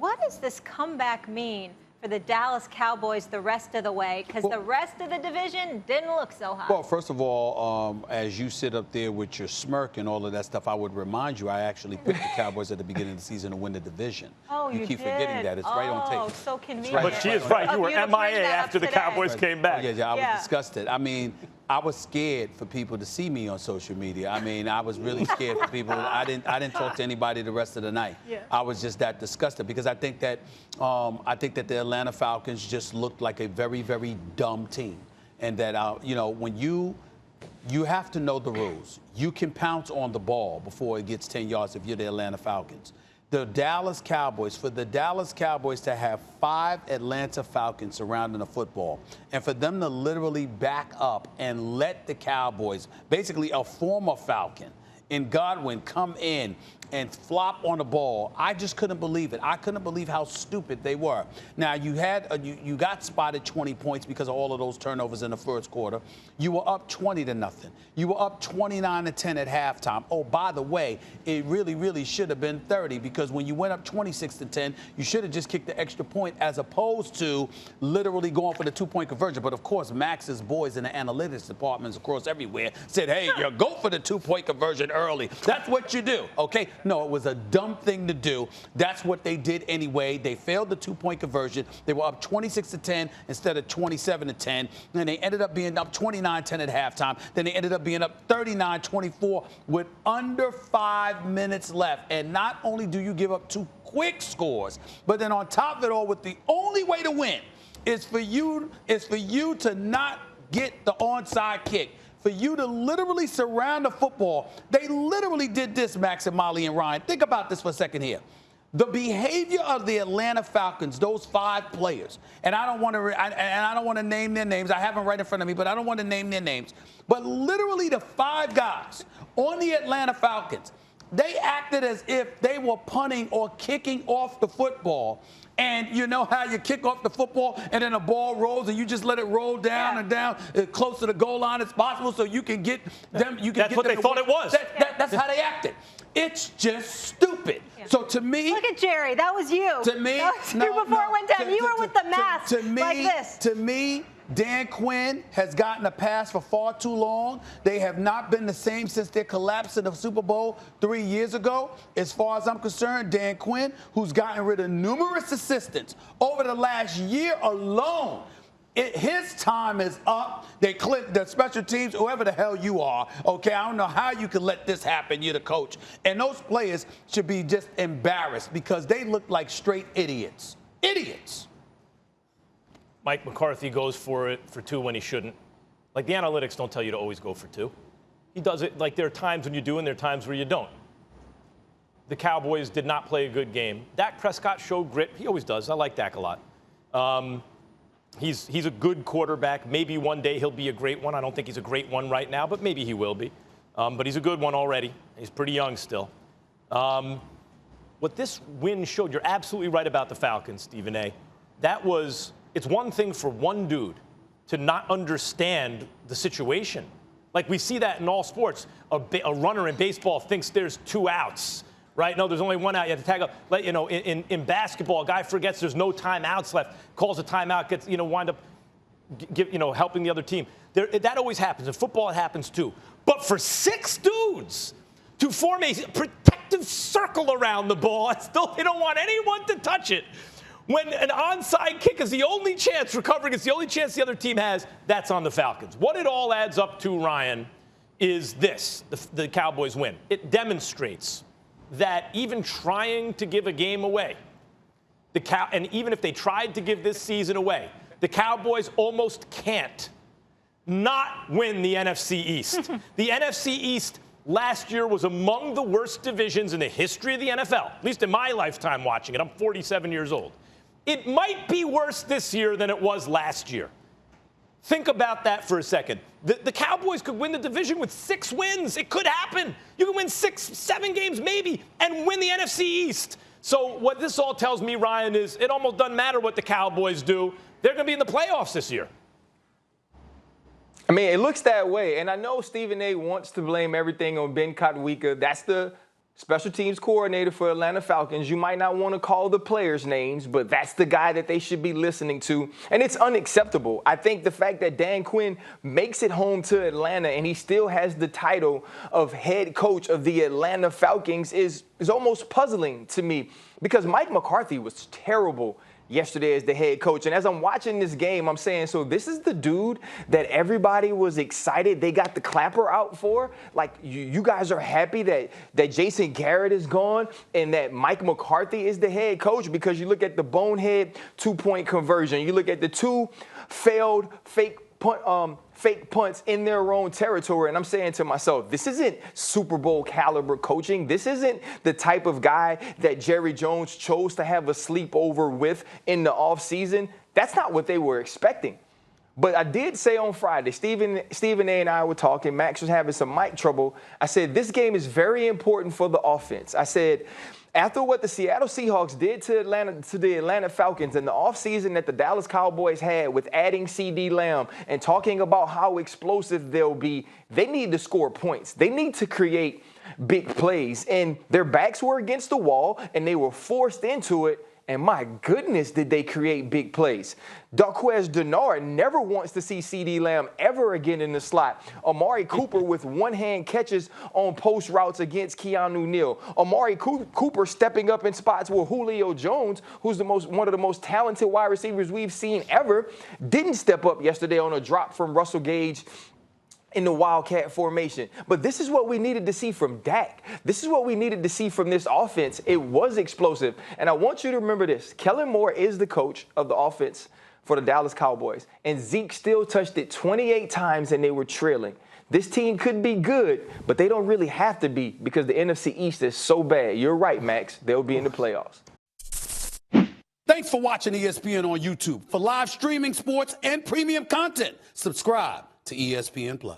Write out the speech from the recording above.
what does this comeback mean for the Dallas Cowboys the rest of the way? Because the rest of the division didn't look so hot. Well, first of all, as you sit up there with your smirk and all of that stuff, I would remind you I actually picked the Cowboys at the beginning of the season to win the division. Oh, you keep forgetting that. It's right on tape. Oh, so convenient. But she is right. You were MIA after the Cowboys came back. Yeah, I was disgusted. I mean, I was scared for people to see me on social media. I mean, I was really scared for people. I didn't talk to anybody the rest of the night. Yeah. I was just that disgusted because I think that the Atlanta Falcons just looked like a very, very dumb team, and that when you have to know the rules. You can pounce on the ball before it gets 10 yards if you're the Atlanta Falcons. For the Dallas Cowboys to have 5 Atlanta Falcons surrounding the football, and for them to literally back up and let the Cowboys, basically a former Falcon, in Godwin, come in and flop on the ball, I just couldn't believe it. I couldn't believe how stupid they were. Now, you got spotted 20 points because of all of those turnovers in the first quarter. You were up 20-0. You were up 29-10 at halftime. Oh, by the way, it really, really should have been 30 because when you went up 26-10, you should have just kicked the extra point as opposed to literally going for the 2-point conversion. But, of course, Max's boys in the analytics departments across everywhere said, hey, you go for the 2-point conversion early. That's what you do, okay? No, it was a dumb thing to do. That's what they did anyway. They failed the 2-point conversion. They were up 26-10 instead of 27-10. And they ended up being up 29-10 at halftime. Then they ended up being up 39-24 with under 5 minutes left. And not only do you give up 2 quick scores, but then on top of it all, with the only way to win is for you to not get the onside kick. For you to literally surround the football. They literally did this, Max and Molly and Ryan. Think about this for a second here. The behavior of the Atlanta Falcons, those 5 players, and I don't want to name their names. I have them right in front of me, but I don't want to name their names. But literally the 5 guys on the Atlanta Falcons, they acted as if they were punting or kicking off the football. And you know how you kick off the football and then the ball rolls and you just let it roll down and down as close to the goal line as possible so you can get them. That's what they thought it was. That's how they acted. It's just stupid. Yeah. So to me, look at Jerry. That was you. To me, that was you before it went down. You were with the mask like this. To me, Dan Quinn has gotten a pass for far too long. They have not been the same since their collapse in the Super Bowl 3 years ago. As far as I'm concerned, Dan Quinn, who's gotten rid of numerous assistants over the last year alone, his time is up. They clip the special teams, whoever the hell you are, okay? I don't know how you can let this happen. You're the coach. And those players should be just embarrassed because they look like straight idiots. Idiots. Mike McCarthy goes for it for 2 when he shouldn't. Like, the analytics don't tell you to always go for 2. He does it, like, there are times when you do and there are times where you don't. The Cowboys did not play a good game. Dak Prescott showed grit. He always does. I like Dak a lot. He's a good quarterback. Maybe one day he'll be a great one. I don't think he's a great one right now, but maybe he will be. But he's a good one already. He's pretty young still. What this win showed, you're absolutely right about the Falcons, Stephen A. It's one thing for one dude to not understand the situation. Like, we see that in all sports. A runner in baseball thinks there's 2 outs, right? No, there's only 1 out. You have to tag up. Like, in basketball, a guy forgets there's no timeouts left, calls a timeout, gets, wind up, helping the other team. That always happens. In football, it happens too. But for 6 dudes to form a protective circle around the ball, they don't want anyone to touch it. When an onside kick is the only chance recovering, it's the only chance the other team has, that's on the Falcons. What it all adds up to, Ryan, is this, the Cowboys win. It demonstrates that even trying to give a game away, and even if they tried to give this season away, the Cowboys almost can't not win the NFC East. The NFC East last year was among the worst divisions in the history of the NFL, at least in my lifetime watching it. I'm 47 years old. It might be worse this year than it was last year. Think about that for a second. The Cowboys could win the division with 6 wins. It could happen. You can win 6, 7 games maybe and win the NFC East. So what this all tells me, Ryan, is it almost doesn't matter what the Cowboys do. They're going to be in the playoffs this year. I mean, it looks that way. And I know Stephen A. wants to blame everything on Ben Kotwica. That's the special teams coordinator for Atlanta Falcons. You might not want to call the players' names, but that's the guy that they should be listening to. And it's unacceptable. I think the fact that Dan Quinn makes it home to Atlanta and he still has the title of head coach of the Atlanta Falcons is almost puzzling to me, because Mike McCarthy was terrible yesterday as the head coach. And as I'm watching this game, I'm saying, so this is the dude that everybody was excited they got the clapper out for? Like, you guys are happy that Jason Garrett is gone and that Mike McCarthy is the head coach? Because you look at the bonehead two-point conversion, you look at the two failed fake punts in their own territory. And I'm saying to myself, this isn't Super Bowl caliber coaching. This isn't the type of guy that Jerry Jones chose to have a sleepover with in the offseason. That's not what they were expecting. But I did say on Friday, Stephen A. and I were talking, Max was having some mic trouble. I said, this game is very important for the offense. I said, after what the Seattle Seahawks did to the Atlanta Falcons in the offseason that the Dallas Cowboys had with adding CeeDee Lamb and talking about how explosive they'll be, they need to score points. They need to create big plays. And their backs were against the wall, and they were forced into it. And my goodness, did they create big plays. Darqueze Dennard never wants to see CeeDee Lamb ever again in the slot. Amari Cooper with one-hand catches on post routes against Keanu Neal. Amari Cooper stepping up in spots where Julio Jones, who's one of the most talented wide receivers we've seen ever, didn't step up yesterday on a drop from Russell Gage in the Wildcat formation. But this is what we needed to see from Dak. This is what we needed to see from this offense. It was explosive. And I want you to remember this. Kellen Moore is the coach of the offense for the Dallas Cowboys. And Zeke still touched it 28 times and they were trailing. This team could be good, but they don't really have to be because the NFC East is so bad. You're right, Max. They'll be in the playoffs. Thanks for watching ESPN on YouTube. For live streaming sports and premium content, subscribe to ESPN+.